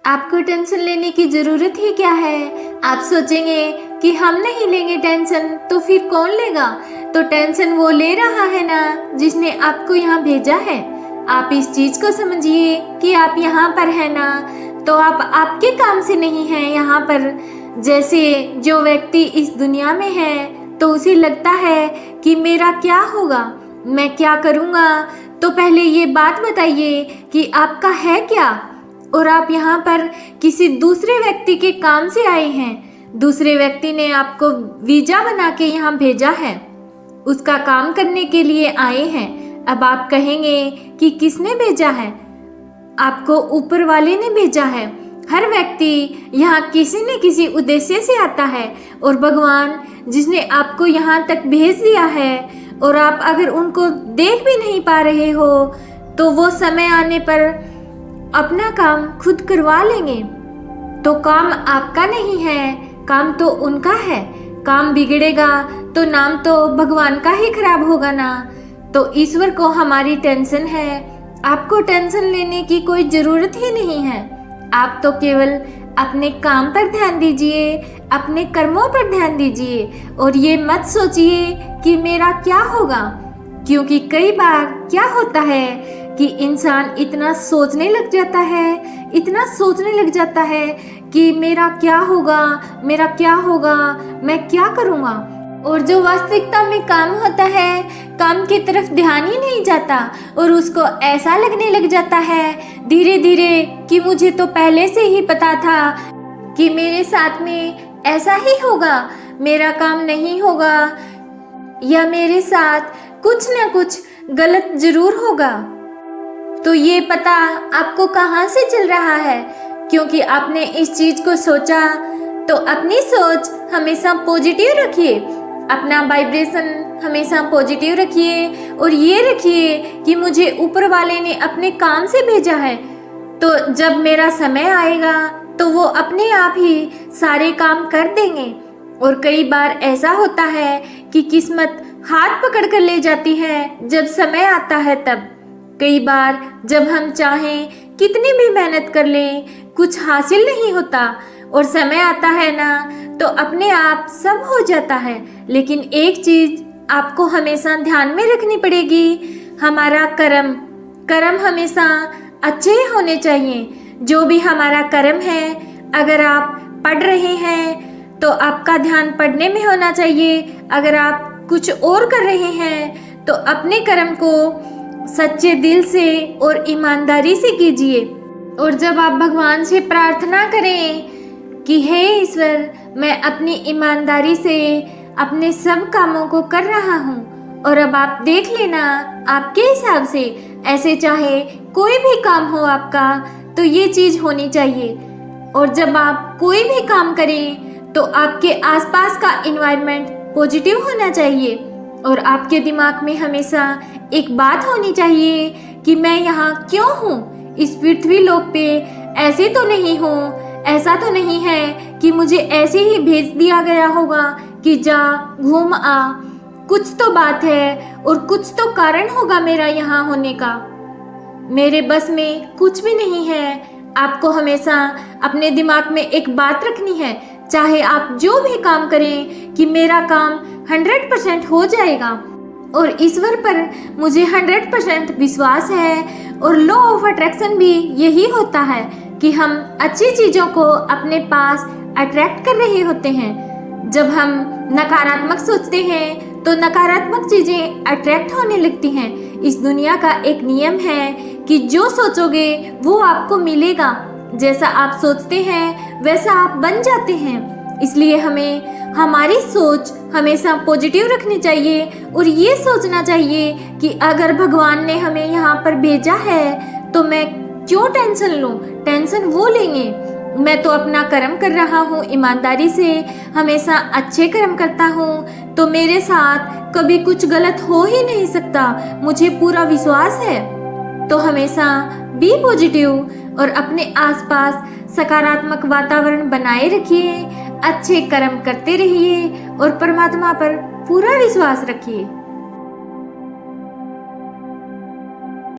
आपको टेंशन लेने की ज़रूरत ही क्या है। आप सोचेंगे कि हम नहीं लेंगे टेंशन तो फिर कौन लेगा। तो टेंशन वो ले रहा है ना जिसने आपको यहाँ भेजा है। आप इस चीज़ को समझिए कि आप यहाँ पर हैं ना, तो आप आपके काम से नहीं हैं यहाँ पर। जैसे जो व्यक्ति इस दुनिया में है तो उसे लगता है कि मेरा क्या होगा, मैं क्या करूँगा। तो पहले ये बात बताइए कि आपका है क्या, और आप यहाँ पर किसी दूसरे व्यक्ति के काम से आए हैं। दूसरे व्यक्ति ने आपको वीज़ा बना के यहाँ भेजा है, उसका काम करने के लिए आए हैं। अब आप कहेंगे कि किसने भेजा है, आपको ऊपर वाले ने भेजा है। हर व्यक्ति यहाँ किसी न किसी उद्देश्य से आता है, और भगवान जिसने आपको यहाँ तक भेज दिया है, और आप अगर उनको देख भी नहीं पा रहे हो तो वो समय आने पर अपना काम खुद करवा लेंगे। तो काम आपका नहीं है, काम तो उनका है। काम बिगड़ेगा तो नाम तो भगवान का ही खराब होगा ना। तो ईश्वर को हमारी टेंशन है। आपको टेंशन लेने की कोई ज़रूरत ही नहीं है। आप तो केवल अपने काम पर ध्यान दीजिए, अपने कर्मों पर ध्यान दीजिए, और ये मत सोचिए कि मेरा क्या होगा। क्योंकि कई बार क्या होता है कि इंसान इतना सोचने लग जाता है, इतना सोचने लग जाता है कि मेरा क्या होगा, मेरा क्या होगा, मैं क्या करूँगा। और जो वास्तविकता में काम होता है, काम की तरफ ध्यान ही नहीं जाता, और उसको ऐसा लगने लग जाता है धीरे धीरे कि मुझे तो पहले से ही पता था कि मेरे साथ में ऐसा ही होगा, मेरा काम नहीं होगा, या मेरे साथ कुछ ना कुछ गलत जरूर होगा। तो ये पता आपको कहाँ से चल रहा है? क्योंकि आपने इस चीज़ को सोचा। तो अपनी सोच हमेशा पॉजिटिव रखिए, अपना वाइब्रेशन हमेशा पॉजिटिव रखिए, और ये रखिए कि मुझे ऊपर वाले ने अपने काम से भेजा है। तो जब मेरा समय आएगा तो वो अपने आप ही सारे काम कर देंगे। और कई बार ऐसा होता है कि किस्मत हाथ पकड़ कर ले जाती है जब समय आता है तब। कई बार जब हम चाहें कितनी भी मेहनत कर लें, कुछ हासिल नहीं होता, और समय आता है ना तो अपने आप सब हो जाता है। लेकिन एक चीज़ आपको हमेशा ध्यान में रखनी पड़ेगी, हमारा कर्म हमेशा अच्छे होने चाहिए। जो भी हमारा कर्म है, अगर आप पढ़ रहे हैं तो आपका ध्यान पढ़ने में होना चाहिए। अगर आप कुछ और कर रहे हैं तो अपने कर्म को सच्चे दिल से और ईमानदारी से कीजिए। और जब आप भगवान से प्रार्थना करें कि हे ईश्वर, मैं अपनी ईमानदारी से अपने सब कामों को कर रहा हूँ, और अब आप देख लेना आपके हिसाब से, ऐसे चाहे कोई भी काम हो आपका, तो ये चीज़ होनी चाहिए। और जब आप कोई भी काम करें तो आपके आसपास का इन्वायरमेंट पॉजिटिव होना चाहिए, और आपके दिमाग में हमेशा एक बात होनी चाहिए कि मैं यहाँ क्यों हूँ, इस पृथ्वी लोक पे ऐसे तो नहीं हूँ, ऐसा तो नहीं है कि मुझे ऐसे ही भेज दिया गया होगा कि जा घूम आ। कुछ तो बात है और कुछ तो कारण होगा मेरा यहाँ होने का। मेरे बस में कुछ भी नहीं है। आपको हमेशा अपने दिमाग में एक बात रखनी है, चाहे आप जो भी काम करें, कि मेरा काम 100% हो जाएगा, और ईश्वर पर मुझे 100% विश्वास है। और लॉ ऑफ अट्रैक्शन भी यही होता है कि हम अच्छी चीज़ों को अपने पास अट्रैक्ट कर रहे होते हैं। जब हम नकारात्मक सोचते हैं तो नकारात्मक चीज़ें अट्रैक्ट होने लगती हैं। इस दुनिया का एक नियम है कि जो सोचोगे वो आपको मिलेगा, जैसा आप सोचते हैं वैसा आप बन जाते हैं। इसलिए हमें हमारी सोच हमेशा पॉजिटिव रखनी चाहिए, और ये सोचना चाहिए कि अगर भगवान ने हमें यहाँ पर भेजा है तो मैं क्यों टेंशन लूँ, टेंशन वो लेंगे। मैं तो अपना कर्म कर रहा हूँ ईमानदारी से, हमेशा अच्छे कर्म करता हूँ, तो मेरे साथ कभी कुछ गलत हो ही नहीं सकता, मुझे पूरा विश्वास है। तो हमेशा बी पॉजिटिव और अपने आसपास सकारात्मक वातावरण बनाए रखिए, अच्छे कर्म करते रहिए, और परमात्मा पर पूरा विश्वास रखिए।